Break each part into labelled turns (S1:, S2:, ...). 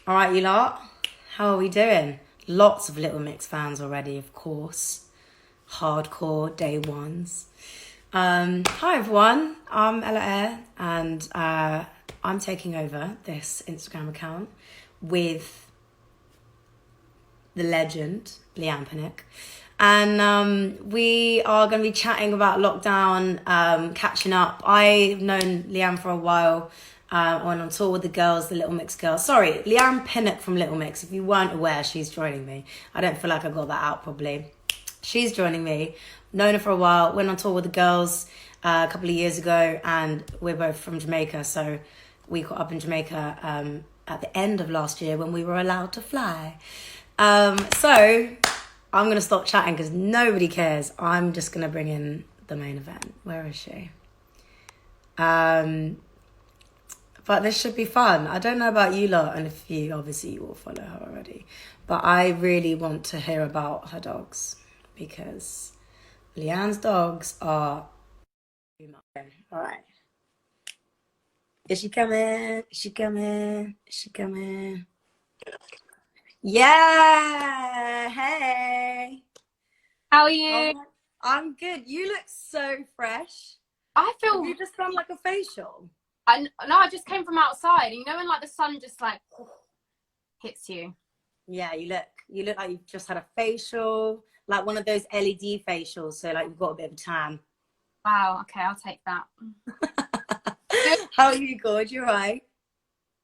S1: All right, you lot. How are we doing? Lots of Little Mix fans already, of course. Hardcore day ones. Hi everyone. I'm Ella Eyre, and I'm taking over this Instagram account with the legend Leigh-Anne Pinnock. And we are going to be chatting about lockdown, catching up. I've known Leigh-Anne for a while. I went on tour with the girls, the Little Mix girls. Sorry, Leigh-Anne Pinnock from Little Mix. If you weren't aware, she's joining me. I don't feel like I got that out properly. She's joining me. Known her for a while. Went on tour with the girls a couple of years ago, and we're both from Jamaica. So we caught up in Jamaica at the end of last year when we were allowed to fly. So I'm going to stop chatting because nobody cares. I'm just going to bring in the main event. Where is she? But this should be fun. I don't know about you lot, and if you, obviously you will follow her already. But I really want to hear about her dogs because Leigh-Anne's dogs are... All right. Is she coming? Is she coming? Is she coming? Yeah! Hey!
S2: How are you?
S1: Oh, I'm good. You look so fresh.
S2: I feel
S1: Have you just done like a facial?
S2: I just came from outside, and you know when like the sun just like hits you.
S1: Yeah, you look like you've just had a facial, like one of those LED facials, so like you've got a bit of a tan.
S2: Wow, okay, I'll take that.
S1: How are you, good? You right?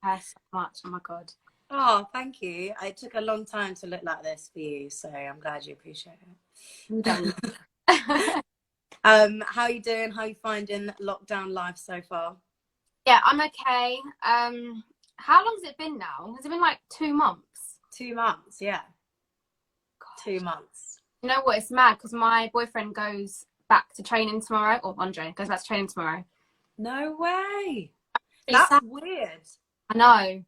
S2: Yes, so much. Oh my god.
S1: Oh, thank you. It took a long time to look like this for you, so I'm glad you appreciate
S2: I'm done.
S1: it. How are you doing? How are you finding lockdown life so far?
S2: Yeah, I'm okay. How long has it been now? Has it been like 2 months?
S1: 2 months, yeah.
S2: God.
S1: 2 months.
S2: You know what? It's mad because my boyfriend goes back to training tomorrow, or Andre goes back to training tomorrow.
S1: No way.
S2: Really
S1: That's
S2: sad.
S1: weird.
S2: I know.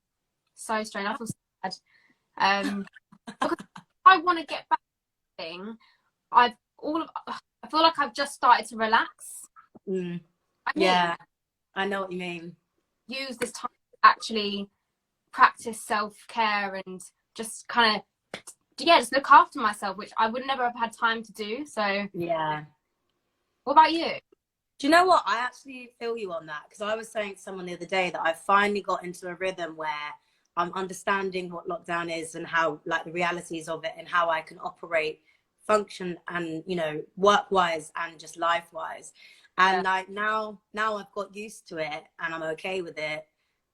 S2: So strange. I feel sad. Because I want to get back to thing. I feel like I've just started to relax.
S1: Yeah, I know what you mean.
S2: Use this time to actually practice self-care and just kind of just look after myself, which I would never have had time to do. So
S1: Yeah.
S2: what about you?
S1: Do you know what? I actually feel you on that because I was saying to someone the other day that I finally got into a rhythm where I'm understanding what lockdown is and how, like, the realities of it and how I can operate, function, and, you know, work-wise and just life-wise. And like now I've got used to it and I'm okay with it.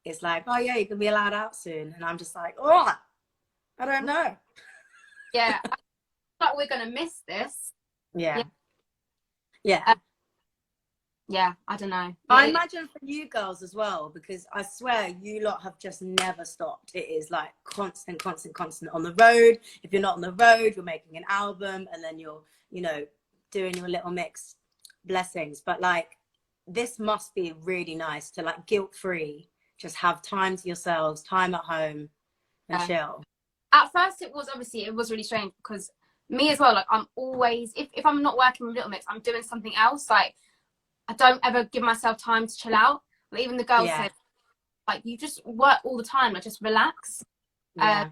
S1: It's like, oh yeah, you can be allowed out soon, and I'm just like, oh, I don't know.
S2: Yeah, I feel like we're gonna miss this.
S1: Yeah.
S2: Yeah, I don't know.
S1: I imagine for you girls as well, because I swear you lot have just never stopped. It is like constant on the road. If you're not on the road, you're making an album, and then you're, you know, doing your Little Mix blessings. But like, this must be really nice to, like, guilt-free, just have time to yourselves, time at home, and chill.
S2: At first it was really strange because me as well, like I'm always, if I'm not working with Little Mix, I'm doing something else. Like I don't ever give myself time to chill out. Like even the girls said, like, you just work all the time, like just relax. So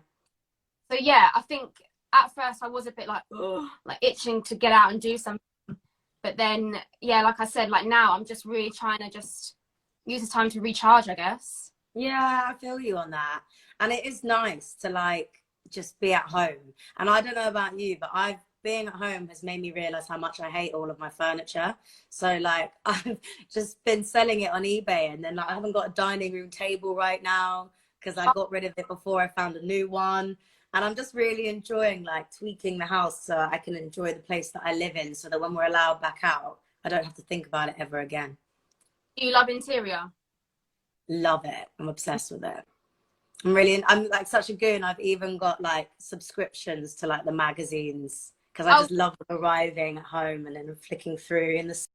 S2: yeah, I think at first I was a bit like, oh, like itching to get out and do something. But then, yeah, like I said, like now I'm just really trying to just use the time to recharge, I guess.
S1: Yeah, I feel you on that. And it is nice to, like, just be at home. And I don't know about you, but being at home has made me realize how much I hate all of my furniture. So like I've just been selling it on eBay, and then like I haven't got a dining room table right now because I got rid of it before I found a new one. And I'm just really enjoying, like, tweaking the house so I can enjoy the place that I live in, so that when we're allowed back out, I don't have to think about it ever again.
S2: Do you love interior?
S1: Love it. I'm obsessed with it. I'm like such a goon. I've even got like subscriptions to like the magazines because I just love arriving at home and then flicking through in the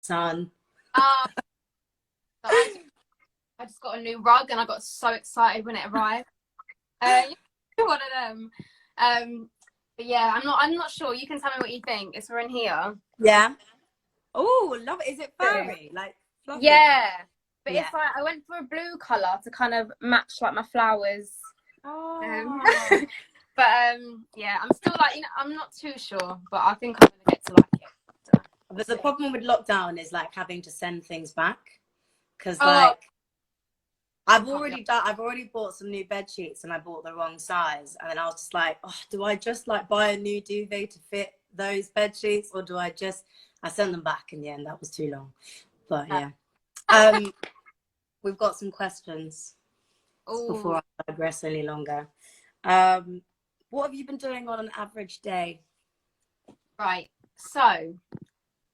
S1: sun.
S2: I just got a new rug and I got so excited when it arrived. One of them. But yeah, I'm not sure. You can tell me what you think. It's in here.
S1: Yeah. Oh, love it. Is it furry? Like fluffy?
S2: Yeah. But it's like I went for a blue colour to kind of match like my flowers.
S1: Oh.
S2: But yeah, I'm still like, I'm not too sure, but I think I'm gonna get to like it.
S1: But the problem with lockdown is like having to send things back, because
S2: Oh,
S1: like I've already bought some new bed sheets and I bought the wrong size, and then I was just like, oh, do I just like buy a new duvet to fit those bed sheets, or do I sent them back in the end. That was too long. But yeah. We've got some questions before I digress any longer. What have you been doing on an average day?
S2: Right. So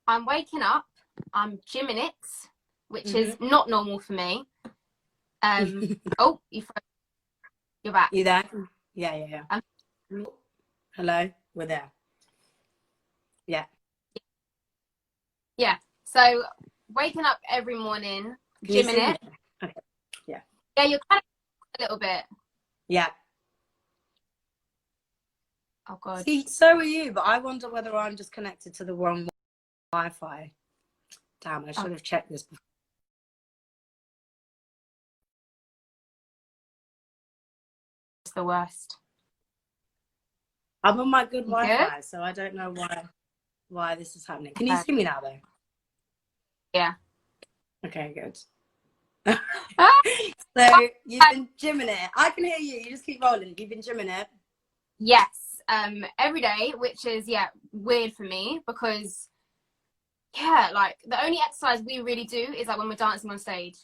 S2: I'm waking up, I'm gymming it, which is not normal for me. Oh, you're back.
S1: You there? Yeah. Hello, we're there. Yeah.
S2: Yeah. So waking up every morning, gymming it.
S1: Okay. Yeah.
S2: Yeah, you're kind of a little bit.
S1: Yeah.
S2: Oh God.
S1: See, so are you, but I wonder whether I'm just connected to the wrong Wi-Fi. Damn, I should have checked this before.
S2: It's the worst.
S1: I'm on my good Wi-Fi, so I don't know why this is happening. Can you see me now, though?
S2: Yeah.
S1: Okay, good. So you've been gymming it. I can hear you. You just keep rolling. You've been gymming it.
S2: Yes. Every day, which is weird for me because like the only exercise we really do is like when we're dancing on stage.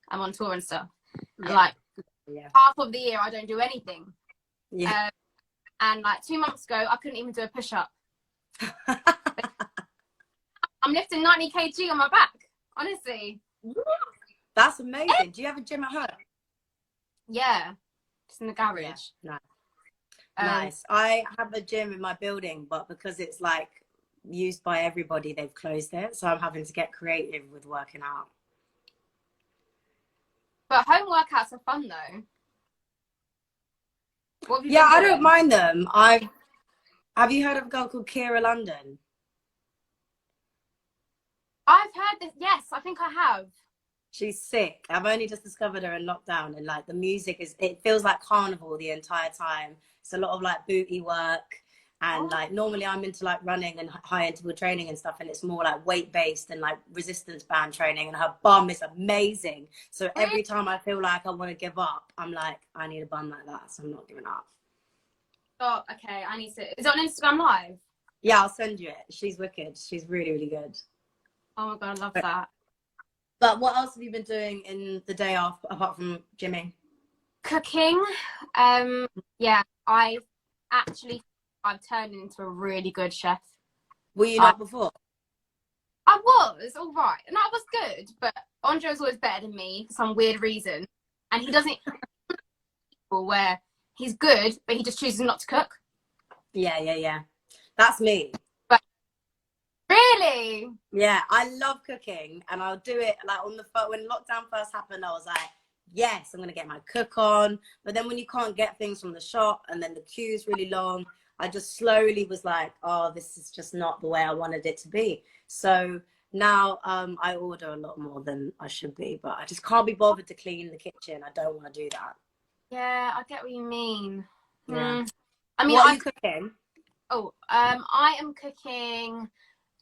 S2: I'm on tour and stuff. And like half of the year I don't do anything.
S1: Yeah.
S2: And like 2 months ago I couldn't even do a push-up. I'm lifting 90 kg on my back, honestly.
S1: That's amazing. Do you have a gym at home?
S2: Yeah, just in the garage.
S1: Yeah. Nice. I have a gym in my building, but because it's like used by everybody, they've closed it. So I'm having to get creative with working out.
S2: But home workouts are fun though.
S1: Yeah, I don't mind them. Have you heard of a girl called Keira London?
S2: I've heard this. Yes, I think I have.
S1: She's sick. I've only just discovered her in lockdown, and like the music it feels like carnival the entire time. It's a lot of like booty work, and like normally I'm into like running and high interval training and stuff, and it's more like weight based and like resistance band training, and her bum is amazing. So every time I feel like I want to give up, I'm like, I need a bum like that, so I'm not giving up.
S2: Oh, okay. I need to. Is it on Instagram Live?
S1: Yeah, I'll send you it. She's wicked. She's really, really good.
S2: Oh my God, I love that.
S1: But what else have you been doing in the day off apart from gymming?
S2: Cooking. Yeah, I've turned into a really good chef.
S1: Were you not before?
S2: I was all right, and I was good, but Andre was always better than me for some weird reason, and he doesn't where he's good, but he just chooses not to cook.
S1: Yeah. That's me.
S2: But really?
S1: Yeah, I love cooking, and I'll do it like when lockdown first happened. I was like, yes, I'm gonna get my cook on. But then when you can't get things from the shop, and then the queue's really long, I just slowly was like, oh, this is just not the way I wanted it to be. So now I order a lot more than I should be, but I just can't be bothered to clean the kitchen. I don't want to do that.
S2: Yeah, I get what you mean.
S1: Yeah.
S2: I mean,
S1: what are you cooking?
S2: Oh, I am cooking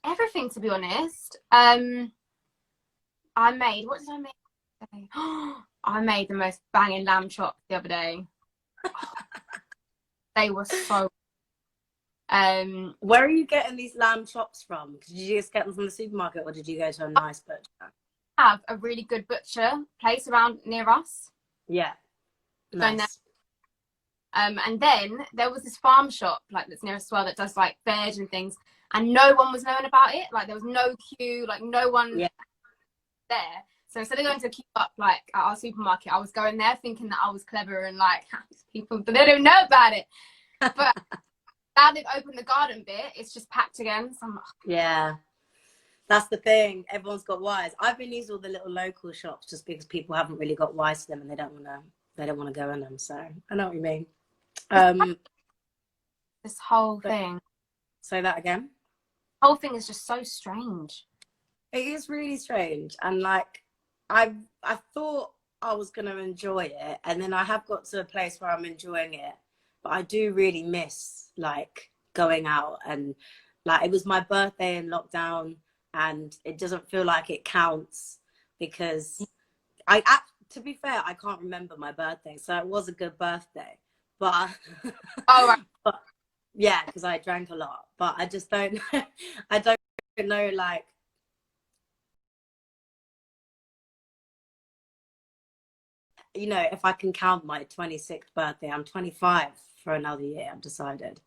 S2: everything, to be honest. What did I make today? I made the most banging lamb chops the other day. They were so
S1: where are you getting these lamb chops from? Did you just get them from the supermarket, or did you go to a nice butcher?
S2: I have a really good butcher place around near us.
S1: Yeah. Nice.
S2: And then there was this farm shop like that's near us as well that does like veg and things, and no one was knowing about it. Like there was no queue, like no one there. So instead of going to queue up like at our supermarket, I was going there thinking that I was clever and like people, but they don't know about it. But now they've opened the garden bit, it's just packed again. So
S1: yeah, that's the thing. Everyone's got wires. I've been using all the little local shops just because people haven't really got wires to them, and they don't want to go in them. So I know what you mean.
S2: This whole thing.
S1: Say that again.
S2: The whole thing is just so strange.
S1: It is really strange, and like I thought I was going to enjoy it. And then I have got to a place where I'm enjoying it. But I do really miss like going out, and like it was my birthday in lockdown, and it doesn't feel like it counts because to be fair, I can't remember my birthday. So it was a good birthday. But,
S2: Oh, right.
S1: but yeah, because I drank a lot. But I just don't, I don't know, like, you know, if I can count my 26th birthday. I'm 25 for another year, I've decided.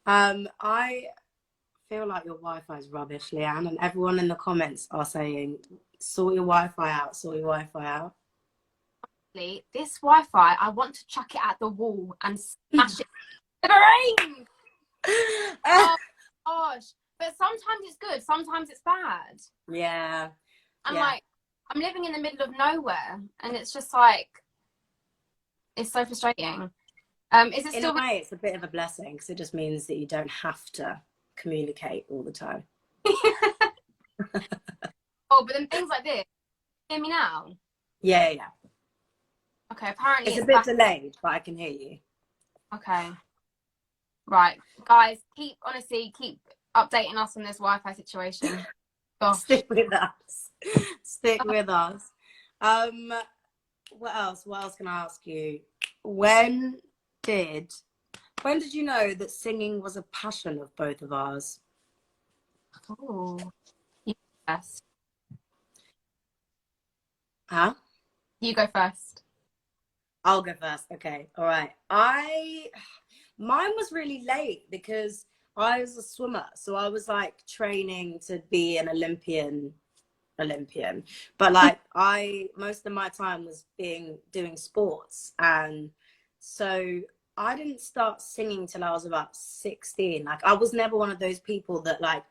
S1: I feel like your Wi-Fi is rubbish, Leigh-Anne, and everyone in the comments are saying, sort your Wi-Fi out, sort your Wi-Fi out.
S2: This Wi-Fi, I want to chuck it at the wall and smash it in the brain. Oh gosh. But sometimes it's good, sometimes it's bad.
S1: Yeah.
S2: I'm like, I'm living in the middle of nowhere, and it's just like, it's so frustrating. Is it still?
S1: In a way, it's a bit of a blessing because it just means that you don't have to communicate all the time.
S2: Oh, but then things like this. Hear me now?
S1: Yeah, yeah.
S2: Okay, apparently
S1: it's a bit delayed, but I can hear you.
S2: Okay. Right, guys, keep updating us on this Wi-Fi situation. Gosh.
S1: Stick with us. Stick with us. What else? What else can I ask you? When did you know that singing was a passion of both of ours?
S2: Oh, yes.
S1: Huh?
S2: You go first.
S1: I'll go first. Okay. All right. Mine was really late because I was a swimmer. So I was like training to be an Olympian. But like most of my time was doing sports. And so I didn't start singing till I was about 16. Like I was never one of those people that like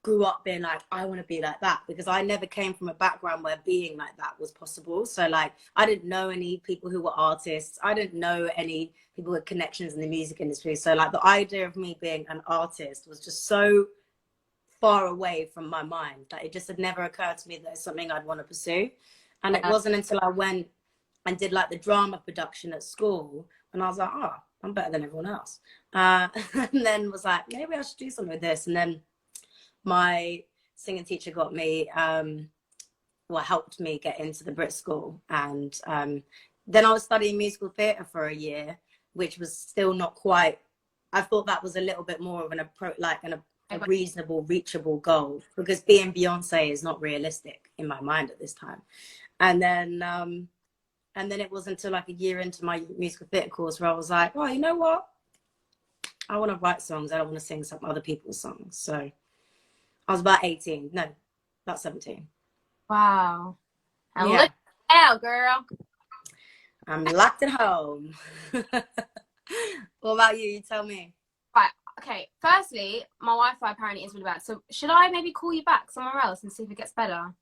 S1: grew up being like, I want to be like that, because I never came from a background where being like that was possible. So like I didn't know any people who were artists. I didn't know any people with connections in the music industry. So like the idea of me being an artist was just so far away from my mind that it just had never occurred to me that it's something I'd want to pursue. And it wasn't until I went and did like the drama production at school, and I was like, oh, I'm better than everyone else. And then was like, maybe I should do something with this. And then my singing teacher got me, helped me get into the Brit School. And then I was studying musical theatre for a year, which was still not quite, I thought that was a little bit more of a reasonable, reachable goal, because being Beyonce is not realistic in my mind at this time. And then it wasn't until like a year into my musical theatre course where I was like, oh, you know what? I want to write songs. I don't want to sing some other people's songs. So I was about 18. No, about 17.
S2: Wow. And
S1: yeah.
S2: Look out, girl.
S1: I'm locked at home. What about you? You tell me.
S2: Right. Okay. Firstly, my Wi-Fi apparently is really bad. So should I maybe call you back somewhere else and see if it gets better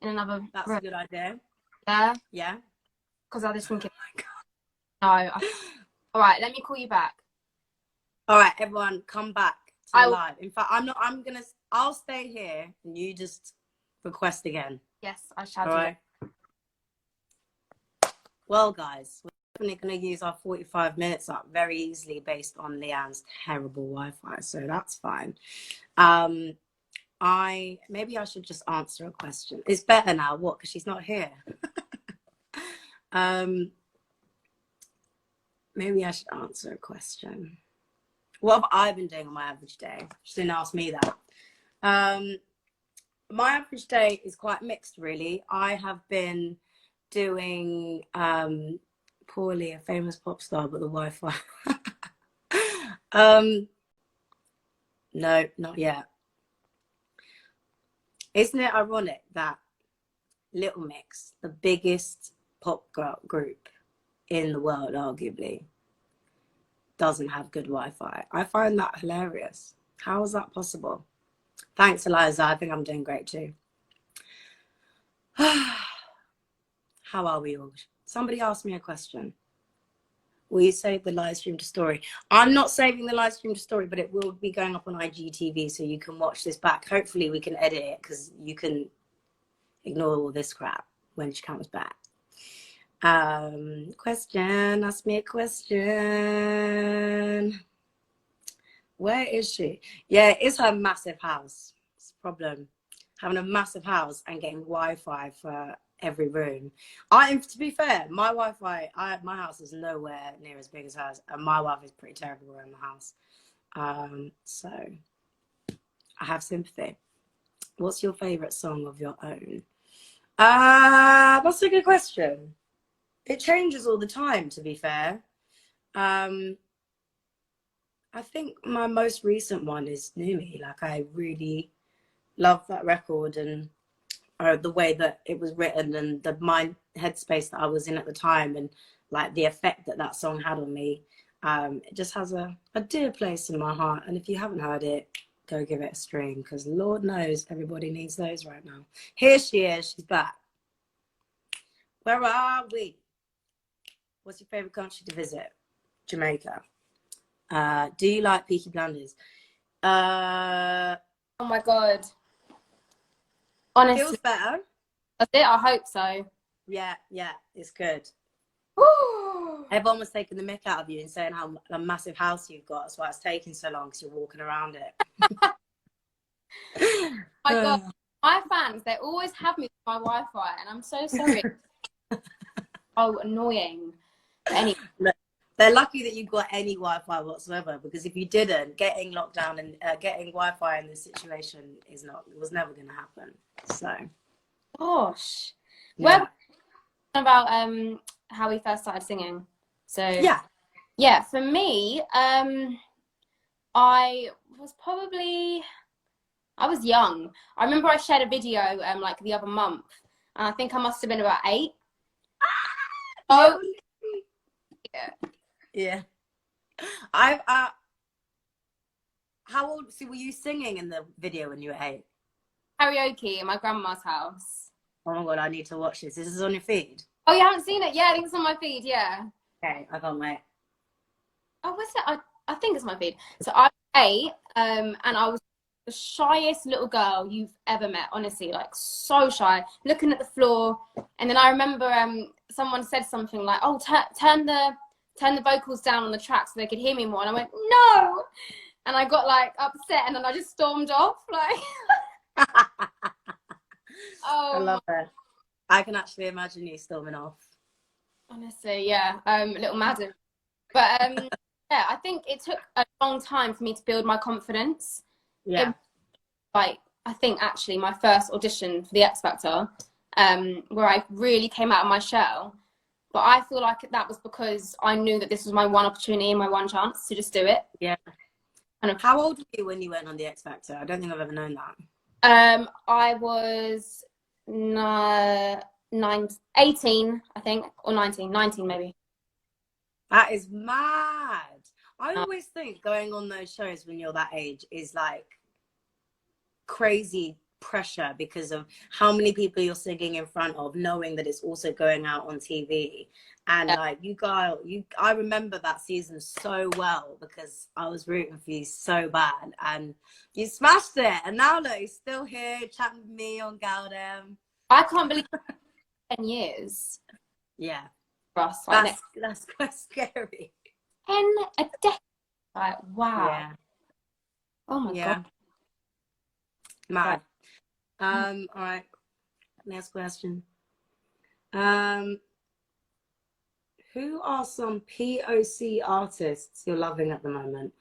S2: in another
S1: That's
S2: room?
S1: a good idea.
S2: Yeah?
S1: Yeah.
S2: Because I just think it...
S1: Oh my God.
S2: No. All right. Let me call you back.
S1: All right, everyone, come back to the live. In fact, I'll stay here and you just request again.
S2: Yes, I shall
S1: do
S2: it.
S1: Well, guys, we're definitely going to use our 45 minutes up very easily based on Leigh-Anne's terrible Wi-Fi, so that's fine. Maybe I should just answer a question. It's better now, what? Because she's not here. Maybe I should answer a question. What have I been doing on my average day? She didn't ask me that. My average day is quite mixed, really. I have been doing poorly, a famous pop star, but the Wi-Fi. No, not yet. Isn't it ironic that Little Mix, the biggest pop group in the world, arguably, doesn't have good Wi-Fi? I find that hilarious. How is that possible? Thanks, Eliza. I think I'm doing great too. How are we all? Somebody asked me a question. Will you save the live stream to story? I'm not saving the live stream to story, but it will be going up on IGTV, so you can watch this back. Hopefully we can edit it, because ignore all this crap when she comes back. Question. Ask me a question. Where is she? Yeah, it's her massive house. It's a problem. Having a massive house and getting Wi-Fi for every room. To be fair, my Wi-Fi, my house is nowhere near as big as hers, and my Wi-Fi is pretty terrible around the house. So I have sympathy. What's your favorite song of your own? That's a good question. It changes all the time, to be fair. I think my most recent one is New Me. Like, I really love that record, and the way that it was written, and the mind headspace that I was in at the time, and like the effect that that song had on me. It just has a dear place in my heart. And if you haven't heard it, go give it a stream, because Lord knows everybody needs those right now. Here she is. She's back. Where are we? What's your favorite country to visit? Jamaica. Do you like Peaky Blinders?
S2: Oh my God. Honestly.
S1: Feels better.
S2: That's it? I hope so.
S1: Yeah, it's good.
S2: Woo!
S1: Everyone was taking the mick out of you and saying how a massive house you've got. That's why it's taking so long, because you're walking around it.
S2: My God. My fans, they always have me with my Wi-Fi, and I'm so sorry. Oh, annoying. But anyway.
S1: Look, they're lucky that you've got any Wi-Fi whatsoever, because if you didn't, getting locked down and getting Wi-Fi in this situation was never going to happen. So,
S2: gosh,
S1: yeah.
S2: Well, about how we first started singing. So yeah, for me, I was young. I remember I shared a video like the other month, and I think I must have been about 8. Oh,
S1: yeah. How old? So were you singing in the video when you were 8?
S2: Karaoke in my grandma's house.
S1: Oh my God, I need to watch this. This is on your feed?
S2: Oh, you haven't seen it? Yeah, I think it's on my feed. Yeah.
S1: Okay, I can't wait.
S2: Oh, what's it? I think it's my feed. So I was 8, and I was the shyest little girl you've ever met. Honestly, like so shy, looking at the floor. And then I remember someone said something like, "Oh, turn the vocals down on the track so they could hear me more." And I went, "No!" And I got like upset, and then I just stormed off. Like, oh,
S1: I love it. I can actually imagine you storming off.
S2: Honestly, yeah, little madam. But yeah, I think it took a long time for me to build my confidence.
S1: Yeah.
S2: I think actually my first audition for the X Factor, where I really came out of my shell. But I feel like that was because I knew that this was my one opportunity and my one chance to just do it.
S1: Yeah.
S2: And
S1: how old were you when you went on the X Factor? I don't think I've ever known that.
S2: I was 18, I think, or 19 maybe.
S1: That is mad. I always think going on those shows when you're that age is like crazy pressure, because of how many people you're singing in front of, knowing that it's also going out on TV. And like I remember that season so well, because I was rooting for you so bad, and you smashed it. And now look, you're still here chatting with me on Galdem.
S2: I can't believe 10 years.
S1: Yeah.
S2: For us, like
S1: that's quite scary.
S2: 10 a decade. Like, wow.
S1: Yeah.
S2: Oh my God.
S1: Mad. All right. Next question. Who are some POC artists you're loving at the moment?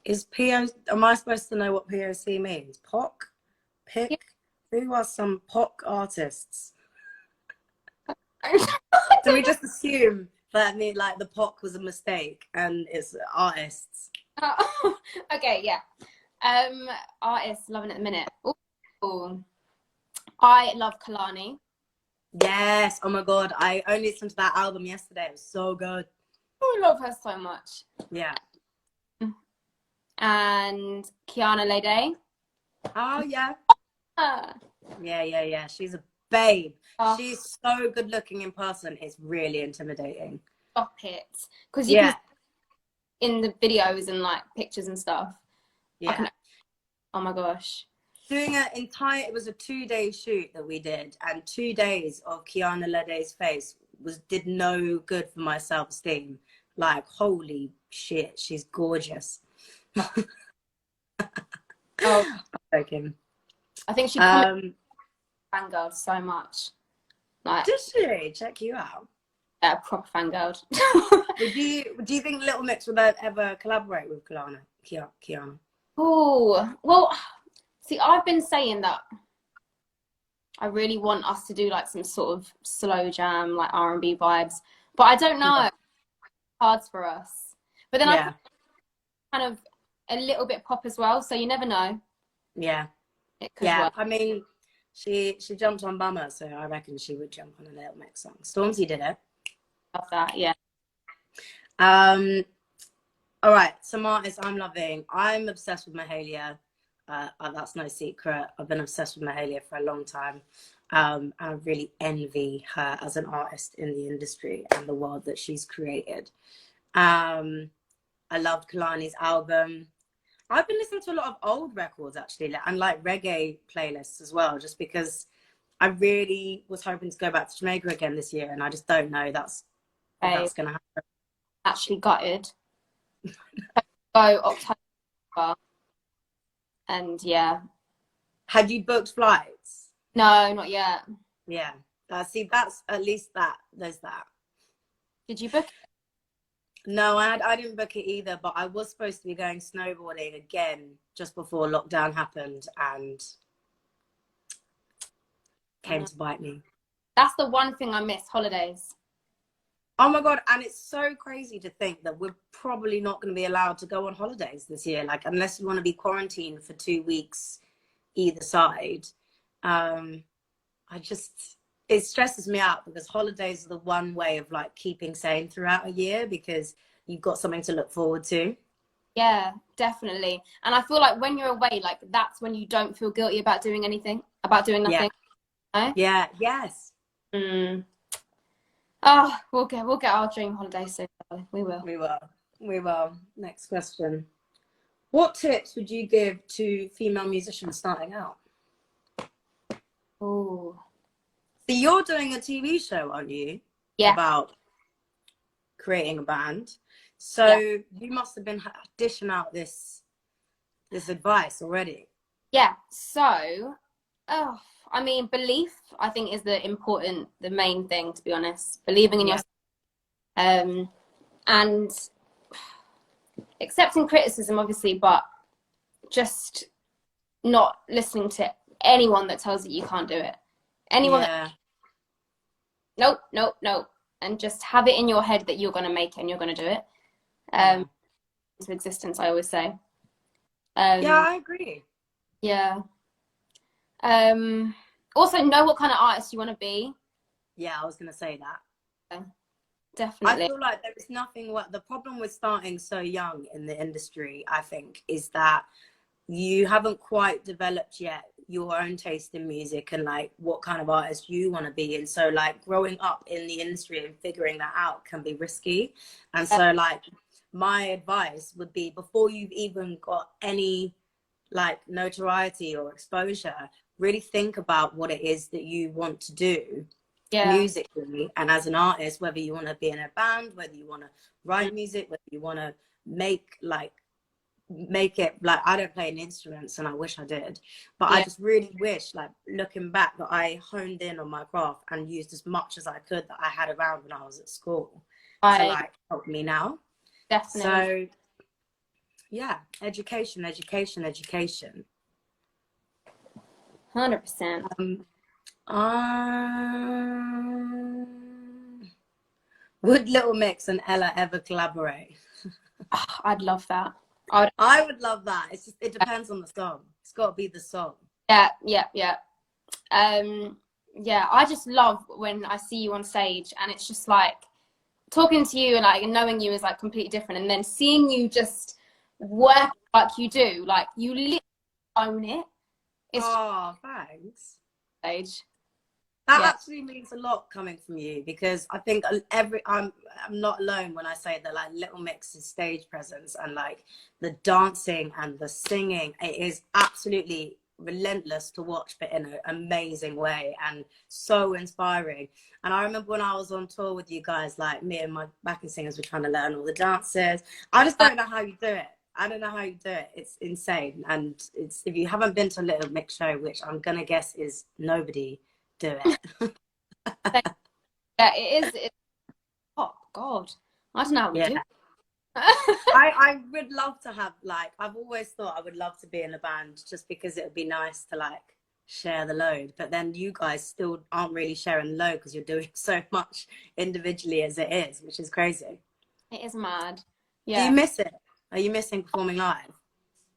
S1: Am I supposed to know what POC means? POC? Pick? Yeah. Who are some POC artists? Do we just assume that like the POC was a mistake and it's artists?
S2: Okay, yeah. Artists loving it at the minute. Ooh. I love Kalani.
S1: Yes. Oh my God. I only listened to that album yesterday. It was so good.
S2: I love her so much.
S1: Yeah.
S2: And Kiana Leigh-Anne.
S1: Oh yeah. Yeah. She's a babe. She's so good looking in person. It's really intimidating.
S2: Stop it. Because you can in the videos and like pictures and stuff.
S1: Yeah.
S2: Oh my gosh.
S1: doing it was a 2-day shoot that we did, and 2 days of Kiana Lede's face did no good for my self-esteem. Like, holy shit, she's gorgeous.
S2: Oh,
S1: I'm joking.
S2: I think she fangirled so much. Like,
S1: did she check you out?
S2: Yeah, proper fangirled.
S1: Do you think Little Mix would ever collaborate with Kiana?
S2: Oh, well, see, I've been saying that I really want us to do like some sort of slow jam, like R&B vibes, but I don't know. It's hard for us. But then I kind of a little bit pop as well, so you never know.
S1: Yeah.
S2: It could work.
S1: I mean, she jumped on Bummer, so I reckon she would jump on a Little Mix song. Stormzy did it.
S2: Love that, yeah.
S1: All right, some artists I'm loving. I'm obsessed with Mahalia. That's no secret. I've been obsessed with Mahalia for a long time. I really envy her as an artist in the industry and the world that she's created. I loved Kalani's album. I've been listening to a lot of old records actually, and like reggae playlists as well, just because I really was hoping to go back to Jamaica again this year, and I just don't know that's going to happen.
S2: Actually gutted. Go October. And yeah.
S1: Had you booked flights?
S2: No, not yet.
S1: Yeah. See, that's at least that. There's that.
S2: Did you book it?
S1: No, I didn't book it either, but I was supposed to be going snowboarding again just before lockdown happened, and came to bite me.
S2: That's the one thing I miss, holidays.
S1: Oh my God, and it's so crazy to think that we're probably not going to be allowed to go on holidays this year, like unless you want to be quarantined for 2 weeks either side. It stresses me out because holidays are the one way of like keeping sane throughout a year, because you've got something to look forward to.
S2: Yeah, definitely. And I feel like when you're away, like that's when you don't feel guilty about doing anything, about doing nothing.
S1: Yeah. Yeah. Yes.
S2: Oh, we'll get our dream holiday soon. We will.
S1: Next question. What tips would you give to female musicians starting out?
S2: Oh.
S1: So you're doing a TV show, aren't you?
S2: Yeah.
S1: About creating a band. So you must have been dishing out this advice already.
S2: Yeah. So, I mean, belief, I think, is the main thing, to be honest. Believing in yourself. And accepting criticism, obviously, but just not listening to anyone that tells you can't do it. Anyone that, nope. And just have it in your head that you're going to make it and you're going to do it. Into existence, I always say.
S1: Yeah, I agree.
S2: Yeah. Also know what kind of artist you want to be.
S1: Yeah, I was going to say that.
S2: Yeah, definitely.
S1: I feel like there is nothing. The problem with starting so young in the industry, I think, is that you haven't quite developed yet your own taste in music and like what kind of artist you want to be. And so like growing up in the industry and figuring that out can be risky. And so like my advice would be, before you've even got any like notoriety or exposure, really think about what it is that you want to do musically and as an artist, whether you want to be in a band, whether you want to write music, whether you want to make it like, I don't play any instruments and I wish I did, but I just really wish, like looking back, that I honed in on my craft and used as much as I could that I had around when I was at school to like help me now.
S2: Definitely.
S1: So yeah, education 100%. Would Little Mix and Ella ever collaborate?
S2: I'd love that.
S1: I would love that. It's just, it depends on the song. It's got to be the song.
S2: Yeah. I just love when I see you on stage and it's just like talking to you and like knowing you is like completely different, and then seeing you just work like you do, like you literally own it.
S1: Thanks.
S2: Stage.
S1: That actually means a lot coming from you, because I think I'm not alone when I say that like Little Mix's stage presence and like the dancing and the singing, it is absolutely relentless to watch, but in an amazing way, and so inspiring. And I remember when I was on tour with you guys, like me and my backing singers were trying to learn all the dances. I just don't know how you do it. I don't know how you do it. It's insane. And it's, if you haven't been to a Little Mix show, which I'm gonna guess is nobody, do it.
S2: Yeah, it is. Oh God, I don't know how we do it.
S1: I would love to have, like, I've always thought I would love to be in a band just because it would be nice to like share the load, but then you guys still aren't really sharing the load because you're doing so much individually as it is, which is crazy.
S2: It is mad.
S1: Yeah. Do you miss it? Are you missing performing live?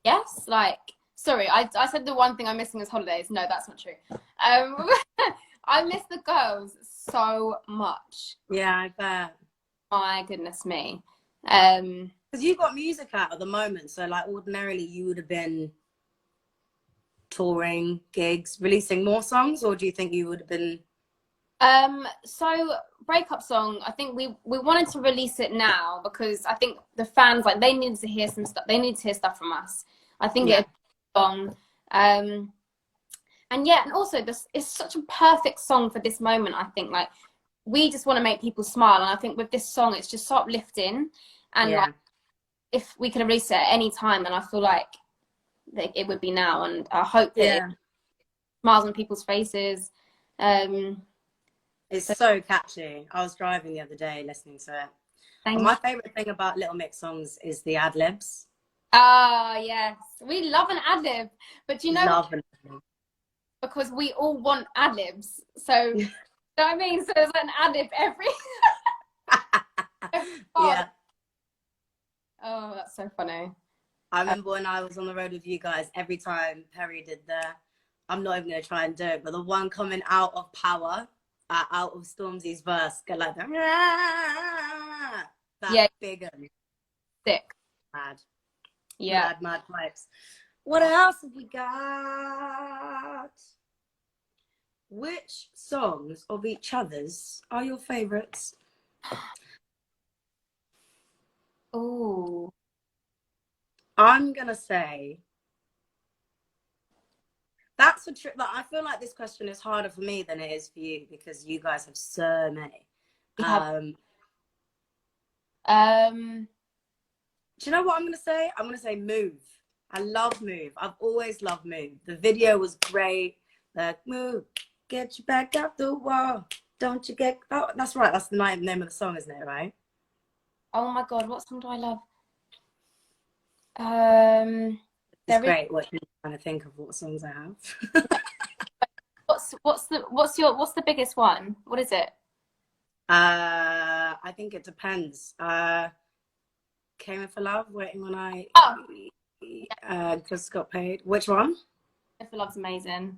S2: Yes, like, sorry, I said the one thing I'm missing is holidays. No, that's not true. I miss the girls so much.
S1: Yeah, I bet.
S2: My goodness me.
S1: Because you've got music out at the moment, so like ordinarily you would have been touring, gigs, releasing more songs, or do you think you would have been?
S2: So breakup song, I think we wanted to release it now because I think the fans, like, they needed to hear some stuff. They need to hear stuff from us. I think it's a song. And yeah, and also this is such a perfect song for this moment. I think, like, we just want to make people smile, and I think with this song it's just so uplifting, and like, if we could release it at any time, then I feel like it would be now, and I hope that it smiles on people's faces.
S1: It's so catchy. I was driving the other day listening to it. And my favourite thing about Little Mix songs is the ad-libs.
S2: Ah, yes. We love an ad-lib. But do you know, because we all want ad-libs. So, you know what I mean? So there's an ad-lib every...
S1: Yeah.
S2: Oh, that's so funny.
S1: I remember when I was on the road with you guys, every time Perry did I'm not even going to try and do it, but the one coming out of Power, out of Stormzy's verse, go like that. That big and
S2: sick.
S1: Mad.
S2: Yeah.
S1: Mad pipes. What else have we got? Which songs of each other's are your favourites?
S2: Oh.
S1: I'm going to say... That's a trick. Like, I feel like this question is harder for me than it is for you because you guys have so many. Do you know what I'm going to say? I'm going to say Move. I love Move. I've always loved Move. The video was great. Like, move, get you back up the wall. Don't you get... Oh, that's right. That's the name of the song, isn't it, right?
S2: Oh, my God. What song do I love?
S1: It's great what you're trying to think of what songs I have.
S2: What's the biggest one? What is it?
S1: I think it depends. Came in for Love, Waiting When I Just Got Paid. Which one?
S2: Came for Love's amazing.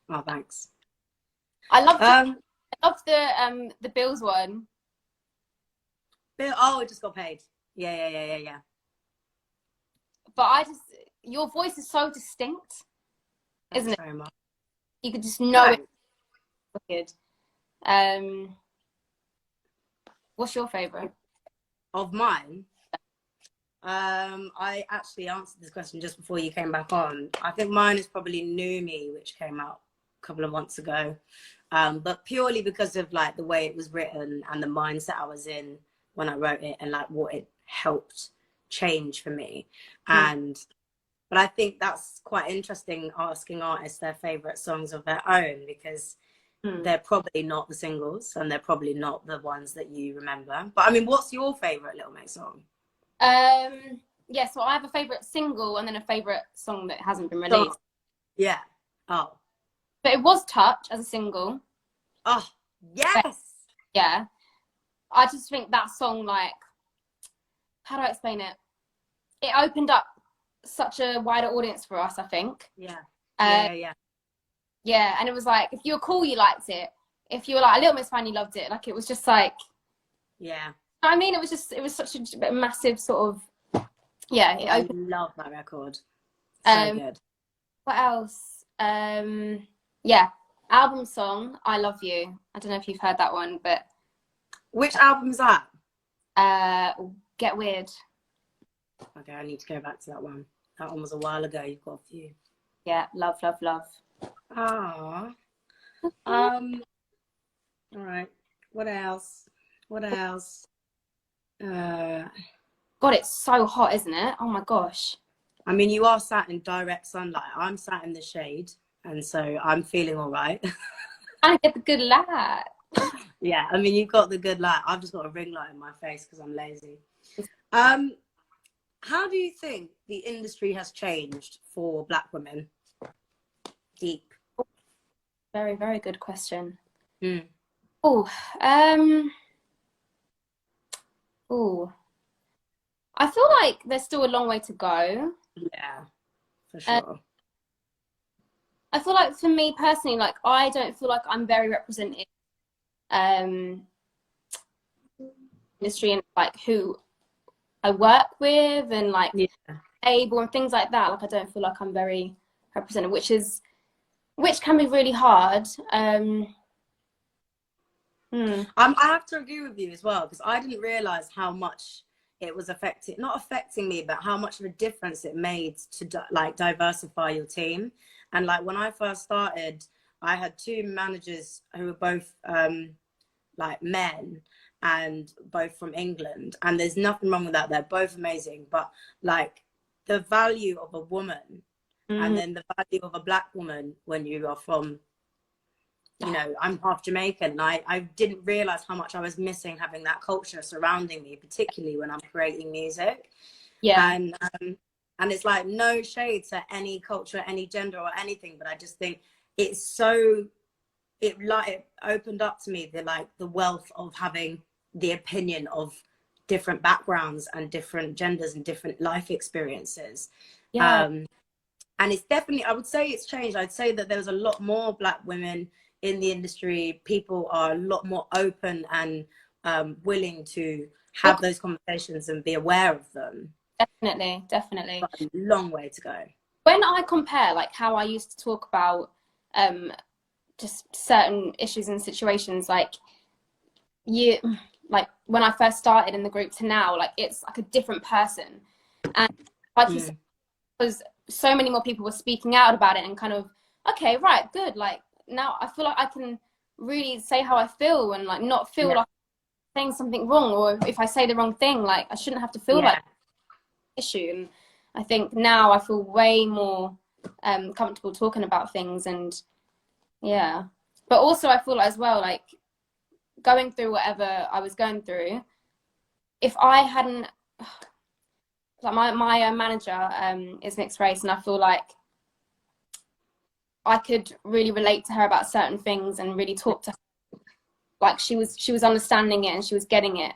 S1: Oh, thanks.
S2: I love the Bills one.
S1: Oh, It Just Got Paid. Yeah.
S2: But your voice is so distinct, isn't it?
S1: Very much.
S2: You could just know it. What's your favourite?
S1: Of mine? I actually answered this question just before you came back on. I think mine is probably New Me, which came out a couple of months ago. But purely because of like the way it was written and the mindset I was in when I wrote it and like what it helped change for me. But I think that's quite interesting, asking artists their favourite songs of their own, because they're probably not the singles and they're probably not the ones that you remember. But I mean, what's your favourite Little Mix song?
S2: Yeah, so I have a favourite single and then a favourite song that hasn't been released.
S1: Yeah. Oh.
S2: But it was Touch as a single.
S1: Oh, yes!
S2: Yeah. I just think that song, like, how do I explain it? It opened up such a wider audience for us, I think.
S1: Yeah.
S2: Yeah, and it was like, if you were cool, you liked it. If you were like a Little Mix fan, you loved it. Like, it was just like...
S1: Yeah.
S2: I mean, it was such a massive sort of... Yeah, it opened...
S1: I love that record. So good.
S2: What else? Yeah, album song, I Love You. I don't know if you've heard that one, but...
S1: Which album's that?
S2: Get Weird.
S1: Okay, I need to go back to that one. That one was a while ago. You've got a few.
S2: Yeah, love, love, love.
S1: Ah. All right. What else? What else?
S2: God, it's so hot, isn't it? Oh my gosh.
S1: I mean, you are sat in direct sunlight. I'm sat in the shade, and so I'm feeling all right.
S2: I get the good light.
S1: Yeah, I mean, you've got the good light. I've just got a ring light in my face because I'm lazy. How do you think the industry has changed for Black women? Deep.
S2: Very, very good question.
S1: Mm.
S2: Oh, I feel like there's still a long way to go.
S1: Yeah, for sure.
S2: I feel like for me personally, like I don't feel like I'm very represented industry and like who I work with and like able and things like that. Like I don't feel like I'm very represented, which can be really hard. I
S1: have to agree with you as well because I didn't realize how much it was not affecting me, but how much of a difference it made to like diversify your team. And like when I first started, I had 2 managers who were both like men and both from England, and there's nothing wrong with that. They're both amazing, but like the value of a woman and then the value of a Black woman when you are from, you know, I'm half Jamaican, and I didn't realize how much I was missing having that culture surrounding me, particularly when I'm creating music.
S2: Yeah.
S1: And it's like no shade to any culture, any gender or anything, but I just think it's so, it opened up to me the wealth of having the opinion of different backgrounds and different genders and different life experiences.
S2: Yeah.
S1: And it's definitely, I would say it's changed. I'd say that there's a lot more Black women in the industry. People are a lot more open and willing to have those conversations and be aware of them.
S2: Definitely.
S1: But a long way to go.
S2: When I compare like how I used to talk about just certain issues and situations, like when I first started in the group to now, like it's like a different person. And like you said, because so many more people were speaking out about it and kind of, okay, right, good. Like now I feel like I can really say how I feel and like not feel like I'm saying something wrong, or if I say the wrong thing, like I shouldn't have to feel like issue. And I think now I feel way more comfortable talking about things, and but also I feel as well like going through whatever I was going through, if I hadn't like my manager is mixed race, and I feel like I could really relate to her about certain things and really talk to her like she was understanding it and she was getting it.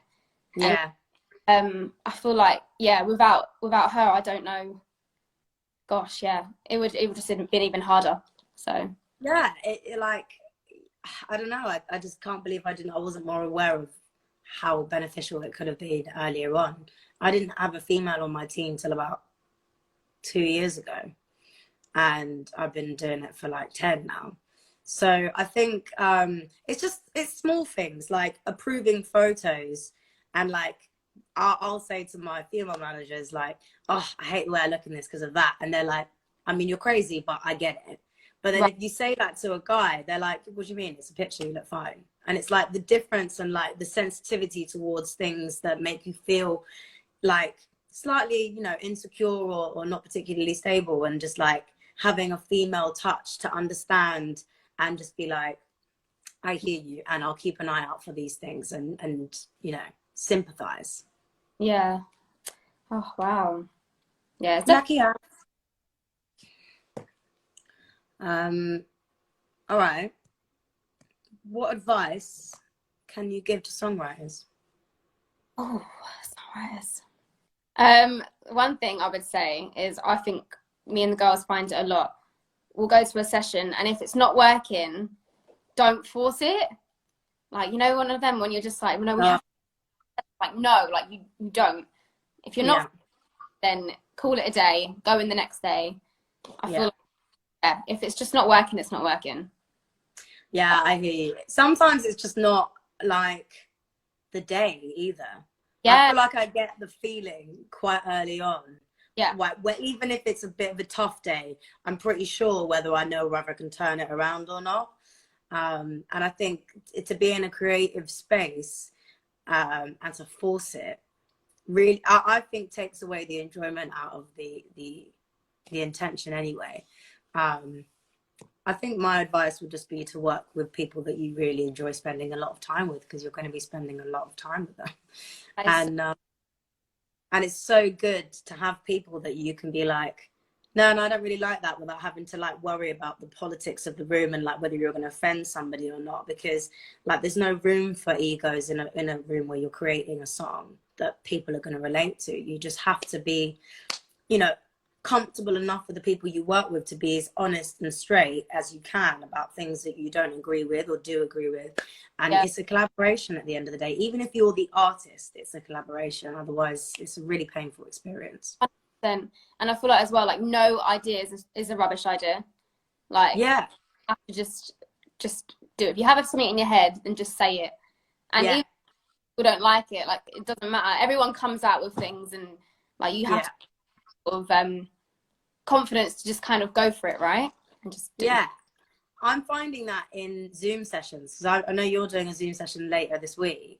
S2: And, I feel like without her, I don't know, gosh, it would just have been even harder. So
S1: it like I don't know, I just can't believe I wasn't more aware of how beneficial it could have been earlier on. I didn't have a female on my team till about 2 years ago, and I've been doing it for like 10 now. So I think it's small things like approving photos, and like I'll say to my female managers like, oh, I hate the way I look in this because of that, and they're like, I mean, you're crazy, but I get it. But then if you say that to a guy, they're like, what do you mean? It's a picture, you look fine. And it's like the difference and like the sensitivity towards things that make you feel like slightly, you know, insecure or not particularly stable, and just like having a female touch to understand and just be like, I hear you and I'll keep an eye out for these things and you know, sympathize.
S2: Yeah. Oh, wow. Yeah.
S1: Lucky ass. All right. What advice can you give to songwriters?
S2: Oh, songwriters. One thing I would say is I think me and the girls find it a lot. We'll go to a session, and if it's not working, don't force it. Like, you know, one of them when you're just like, no, we have to, like, no, like you don't. If you're not, then call it a day. Go in the next day. I feel like, if it's just not working, it's not working.
S1: Yeah, I hear you. Sometimes it's just not like the day either. I feel like I get the feeling quite early on,
S2: Yeah.
S1: Where even if it's a bit of a tough day, I'm pretty sure whether I can turn it around or not. And I think to be in a creative space and to force it really, I think takes away the enjoyment out of the intention anyway. I think my advice would just be to work with people that you really enjoy spending a lot of time with, because you're going to be spending a lot of time with them. And it's so good to have people that you can be like, no, I don't really like that, without having to like worry about the politics of the room and like whether you're going to offend somebody or not, because like there's no room for egos in a room where you're creating a song that people are going to relate to. You just have to be, you know, comfortable enough with the people you work with to be as honest and straight as you can about things that you don't agree with or do agree with. And it's a collaboration at the end of the day. Even if you're the artist, it's a collaboration. Otherwise, it's a really painful experience.
S2: 100%. And I feel like as well, like no idea is a rubbish idea. Like, you have to just do it. If you have something in your head, then just say it. And even if people don't like it, like it doesn't matter. Everyone comes out with things, and like you have to of confidence to just kind of go for it, right? And just do it.
S1: I'm finding that in Zoom sessions, because I know you're doing a Zoom session later this week,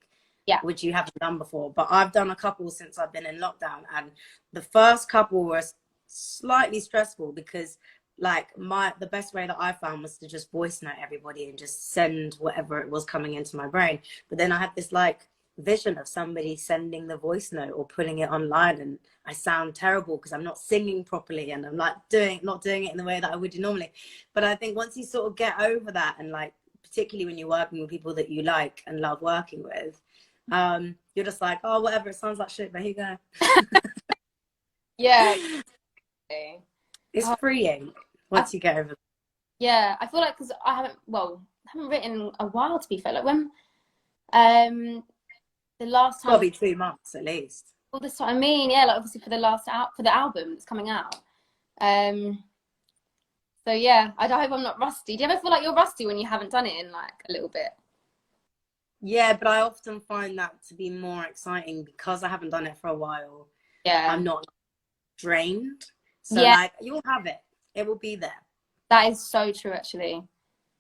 S1: which you haven't done before, but I've done a couple since I've been in lockdown, and the first couple were slightly stressful because like the best way that I found was to just voice note everybody and just send whatever it was coming into my brain. But then I had this like vision of somebody sending the voice note or putting it online, and I sound terrible because I'm not singing properly, and I'm like not doing it in the way that I would do normally. But I think once you sort of get over that, and like particularly when you're working with people that you like and love working with, you're just like, oh, whatever, it sounds like shit, but here you go. It's freeing once you get over that.
S2: I feel like, because I haven't written in a while, to be fair. Like when the last time,
S1: gotta be 2 months at least.
S2: Well, that's what I mean. Yeah, like obviously for the album that's coming out. So yeah, I hope I'm not rusty. Do you ever feel like you're rusty when you haven't done it in like a little bit?
S1: Yeah, but I often find that to be more exciting because I haven't done it for a while. I'm not drained. So like you'll have it. It will be there.
S2: That is so true, actually.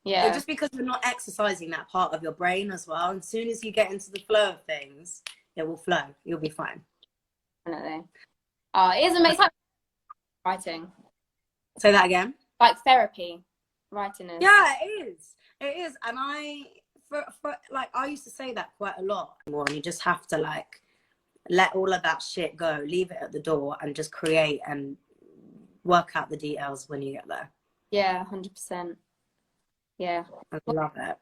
S2: Yeah.
S1: Just because you're not exercising that part of your brain as well. And as soon as you get into the flow of things, it will flow. You'll be fine.
S2: Definitely. It is amazing. Like writing.
S1: Say that again.
S2: Like therapy. Writing is.
S1: Yeah, it is. It is. And I used to say that quite a lot. And you just have to like let all of that shit go, leave it at the door, and just create and work out the details when you get there.
S2: Yeah, 100%. Yeah.
S1: I love it.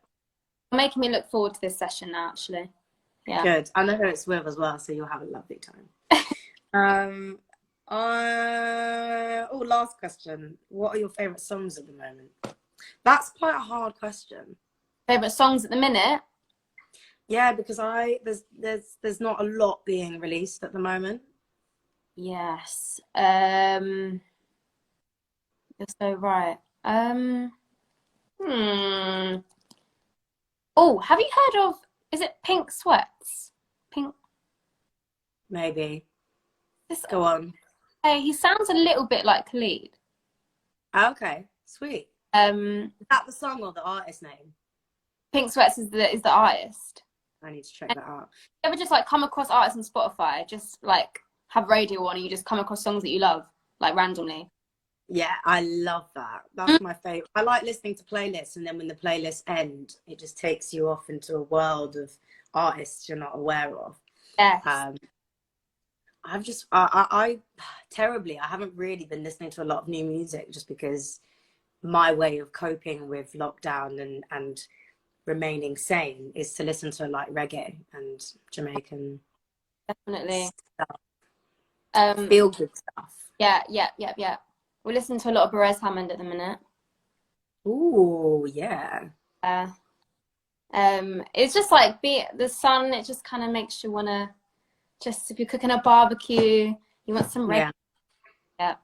S2: Making me look forward to this session now, actually. Yeah.
S1: Good. I know who it's with as well, so you'll have a lovely time. Last question. What are your favourite songs at the moment? That's quite a hard question.
S2: Favourite songs at the minute?
S1: Yeah, because there's not a lot being released at the moment.
S2: Yes. You're so right. Oh, have you heard of, is it Pink Sweats? Pink?
S1: Maybe. Go on.
S2: Hey, he sounds a little bit like Khalid.
S1: Okay, sweet. Is that the song or the artist name?
S2: Pink Sweats is the artist.
S1: I need to check that out.
S2: You ever just like come across artists on Spotify, just like have radio on and you just come across songs that you love, like randomly?
S1: Yeah, I love that. That's my favorite. I like listening to playlists, and then when the playlists end, it just takes you off into a world of artists you're not aware of.
S2: Yes.
S1: I haven't really been listening to a lot of new music, just because my way of coping with lockdown and remaining sane is to listen to like reggae and Jamaican
S2: definitely
S1: stuff. Feel good stuff.
S2: Yeah. We're listening to a lot of Perez Hammond at the minute.
S1: Ooh, yeah.
S2: It's just like the sun. It just kind of makes you wanna, just if you're cooking a barbecue, you want some reggae. Yeah.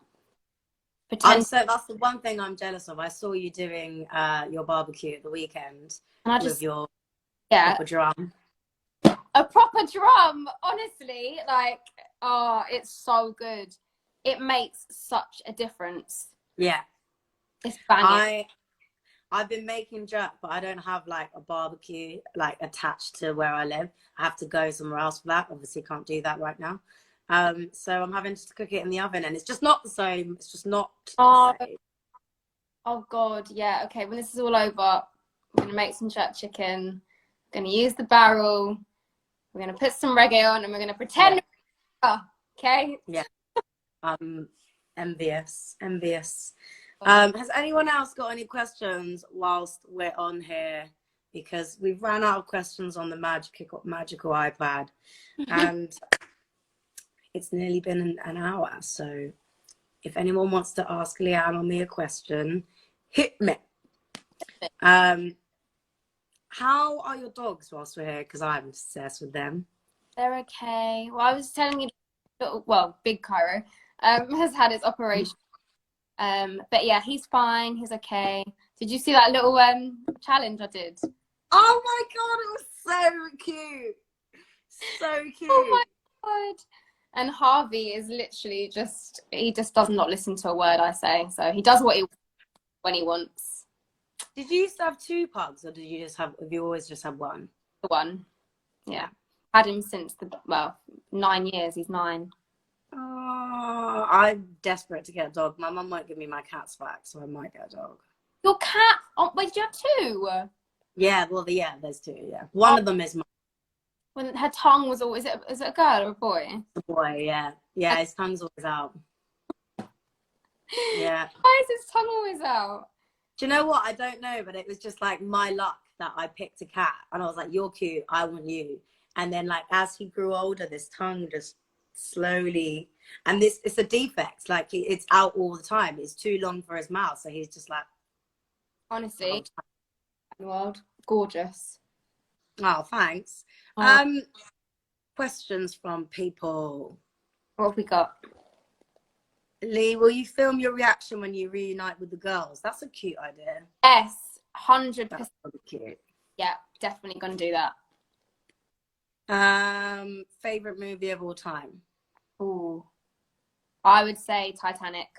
S1: That's the one thing I'm jealous of. I saw you doing your barbecue at the weekend with your proper drum.
S2: A proper drum, honestly, like, oh, it's so good. it makes such a difference.
S1: Yeah.
S2: It's banging.
S1: I've been making jerk, but I don't have like a barbecue like attached to where I live. I have to go somewhere else for that. Obviously can't do that right now. So I'm having to cook it in the oven, and it's just not the same. It's just not the same.
S2: Oh God, yeah. Okay, when this is all over, I'm gonna make some jerk chicken. I'm gonna use the barrel. We're gonna put some reggae on, and we're gonna pretend. Yeah. Okay.
S1: Yeah. Envious. Has anyone else got any questions whilst we're on here? Because we've ran out of questions on the magical iPad, and it's nearly been an hour. So if anyone wants to ask Leigh-Anne or me a question, hit me. How are your dogs whilst we're here? Because I'm obsessed with them.
S2: They're okay. Well, I was telling you, well, Big Cairo has had his operation. But yeah, he's fine. He's okay. Did you see that little challenge I did?
S1: Oh my God, it was so cute. So cute.
S2: Oh my God. And Harvey is literally he just does not listen to a word I say. So he does when he wants.
S1: Did you used to have 2 pugs, or have you always just had one?
S2: The one. Yeah. Had him since 9 years. He's 9.
S1: Oh, I'm desperate to get a dog. My mum won't give me my cats back, so I might get a dog.
S2: Your cat? Oh, wait, did you have 2?
S1: Yeah, well, there's 2. Yeah, one of them is mine.
S2: When her tongue was always, is it a girl or a boy?
S1: A boy, yeah. His tongue's always out. Yeah.
S2: Why is his tongue always out?
S1: Do you know what? I don't know, but it was just like my luck that I picked a cat, and I was like, "You're cute. I want you." And then, like, as he grew older, this tongue just slowly, and it's a defect. Like, it's out all the time. It's too long for his mouth, so he's just like.
S2: Honestly, world gorgeous.
S1: Oh, thanks. Questions from people.
S2: What have we got?
S1: Lee, will you film your reaction when you reunite with the girls? That's a cute idea.
S2: Yes, 100%.
S1: That's really cute.
S2: Yeah, definitely gonna do that.
S1: Favorite movie of all time?
S2: Ooh, I would say Titanic.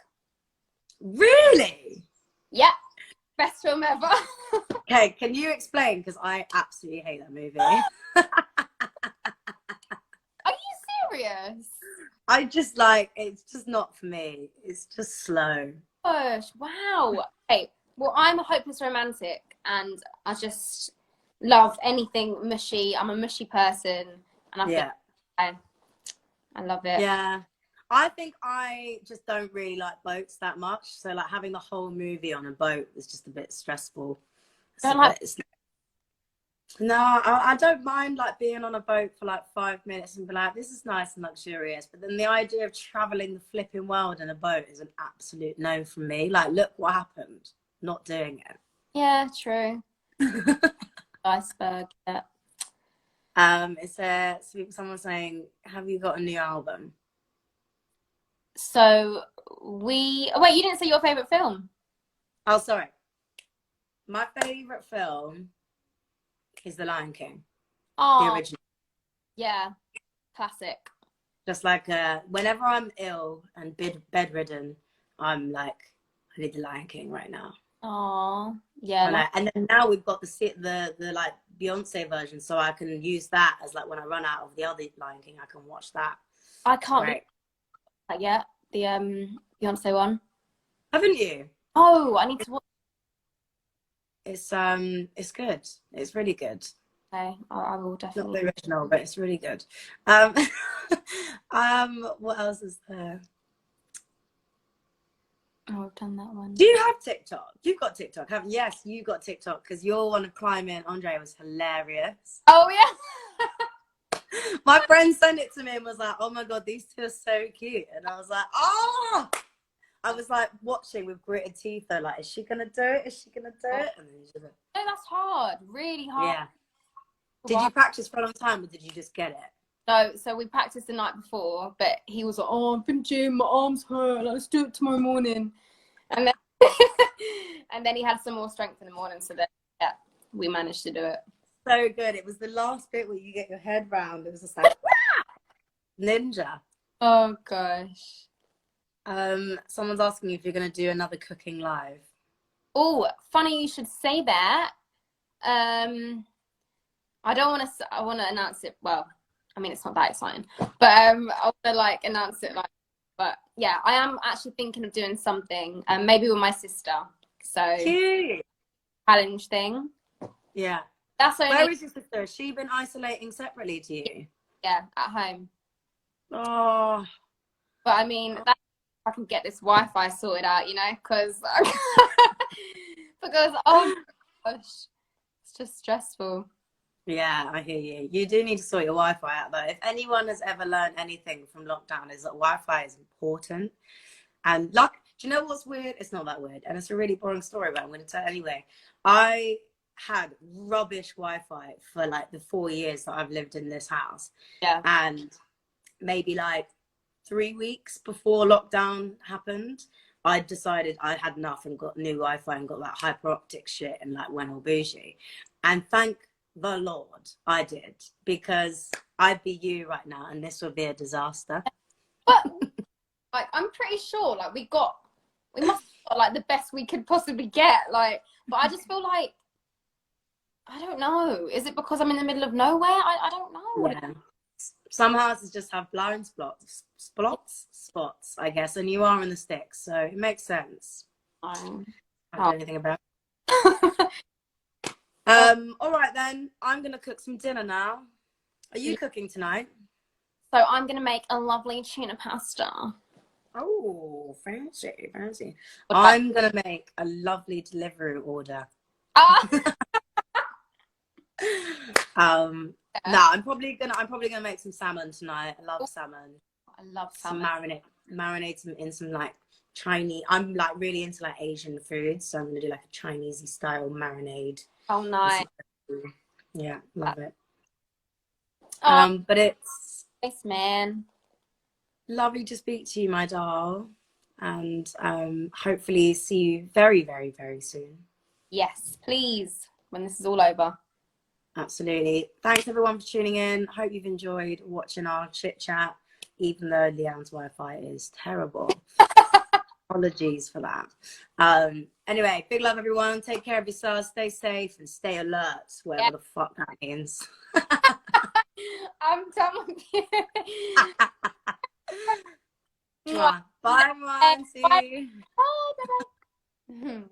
S1: Really?
S2: Yeah, best film ever.
S1: Okay, can you explain? Because I absolutely hate that movie.
S2: Are you serious?
S1: I just it's just not for me. It's just slow.
S2: Gosh, wow. Hey, well, I'm a hopeless romantic, and I just love anything mushy. I'm a mushy person, and I think I love it.
S1: Yeah. I think I just don't really like boats that much. So like having the whole movie on a boat is just a bit stressful. No, I don't mind like being on a boat for like 5 minutes and be like, this is nice and luxurious. But then the idea of traveling the flipping world in a boat is an absolute no from me. Like, look what happened. Not doing it.
S2: Yeah, true. Iceberg, yeah.
S1: Is there someone saying, have you got a new album?
S2: So wait, you didn't say your favorite film.
S1: Oh, sorry. My favorite film is The Lion King.
S2: Oh,
S1: the original.
S2: Yeah, classic.
S1: Just like whenever I'm ill and bedridden, I'm like, I need The Lion King right now.
S2: Oh, yeah.
S1: And then now we've got the like Beyonce version, so I can use that as like when I run out of the other Lion King, I can watch that.
S2: I can't yet. The Beyonce one.
S1: Haven't you?
S2: Oh, I need to watch.
S1: It's good. It's really good.
S2: Okay, I will definitely.
S1: Not the original, but it's really good. What else is there?
S2: Oh, I've done that one.
S1: Do you have TikTok? You've got TikTok, haven't you? Yes, you got TikTok because your one of Climate and Andre was hilarious.
S2: Oh yeah.
S1: My friend sent it to me and was like, "Oh my God, these 2 are so cute," and I was like, "Oh!" I was like watching with gritted teeth though, like, is she gonna do it? Is she gonna do it? And then she did it.
S2: No, that's hard. Really hard.
S1: Yeah. Did you practice for a long time, or did you just get it?
S2: No, so we practiced the night before, but he was like, "Oh, I've been gym, my arms hurt. Let's do it tomorrow morning." And then, and then he had some more strength in the morning, so that we managed to do it.
S1: So good. It was the last bit where you get your head round. It was just like ninja.
S2: Oh gosh.
S1: Someone's asking if you're going to do another cooking live.
S2: Oh, funny you should say that. I don't want to. I want to announce it. Well, I mean, it's not that exciting, but I want to like announce it. Like, but yeah, I am actually thinking of doing something. Maybe with my sister. So
S1: Cute.
S2: challenge thing.
S1: Yeah.
S2: That's only.
S1: Where is your sister? Has she been isolating separately to you?
S2: Yeah, at home.
S1: Oh.
S2: But I mean, I can get this Wi-Fi sorted out, you know, because oh my gosh, it's just stressful.
S1: Yeah, I hear you. You do need to sort your Wi-Fi out, though. If anyone has ever learned anything from lockdown, is that Wi-Fi is important. And do you know what's weird? It's not that weird, and it's a really boring story, but I'm going to tell it anyway. I had rubbish Wi-Fi for like the 4 years that I've lived in this house.
S2: Yeah.
S1: And maybe like 3 weeks before lockdown happened, I decided I had enough and got new Wi-Fi and got that hyper optic shit and like went all bougie. And thank the Lord I did, because I'd be you right now and this would be a disaster.
S2: But like, I'm pretty sure like we must have got like the best we could possibly get. Like, but I just feel like, I don't know. Is it because I'm in the middle of nowhere? I don't know.
S1: Yeah. Some houses just have blind spots, I guess, and you are in the sticks, so it makes sense. I don't do anything about it. All right then, I'm gonna cook some dinner now. Are you cooking tonight?
S2: So I'm gonna make a lovely tuna pasta.
S1: Oh, fancy. I'm gonna make a lovely delivery order. No, I'm probably gonna make some salmon tonight. I love salmon.
S2: I love salmon.
S1: Marinate them in some like Chinese. I'm like really into like Asian food, so I'm gonna do like a Chinese style marinade.
S2: Oh, nice.
S1: Yeah, love it. But it's
S2: nice, man.
S1: Lovely to speak to you, my doll, and hopefully see you very, very, very soon.
S2: Yes, please, when this is all over.
S1: Absolutely. Thanks everyone for tuning in. Hope you've enjoyed watching our chit chat, even though Leigh-Anne's Wi-Fi is terrible. Apologies for that. Anyway, big love everyone. Take care of yourselves. Stay safe and stay alert, whatever the fuck that means.
S2: I'm done with you.
S1: Bye everyone. See you.
S2: Bye.